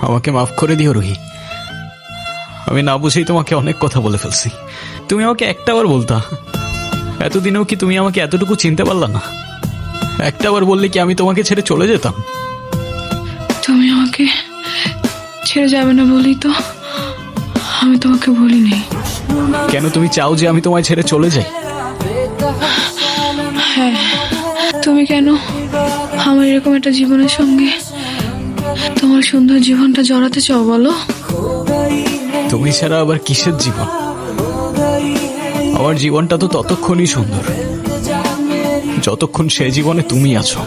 আমাকে মাফ করে দিও রুহি। আমি না বুঝেই তোমাকে অনেক কথা বলে ফেলছি। তুমি আমাকে একটাবার বলতা। এতদিনেও কি তুমি আমাকে এতটুকু চিনতে পারলা না? একটাবার বললে কি আমি তোমাকে ছেড়ে চলে যেতাম? তুমি আমাকে ছেড়ে যাবে না বলি তো আমি তোমাকে বলিনি। কেন তুমি চাও যে আমি তোমায় ছেড়ে চলে যাই? হ্যাঁ, তুমি কেন আমার এরকম একটা জীবনের সঙ্গে তোমার সুন্দর জীবনটা জড়াতে চাও বলো? তুমি ছাড়া আবার কিসের জীবন? আমার জীবনটা তো ততক্ষণই সুন্দর যতক্ষণ সে জীবনে তুমি আছো।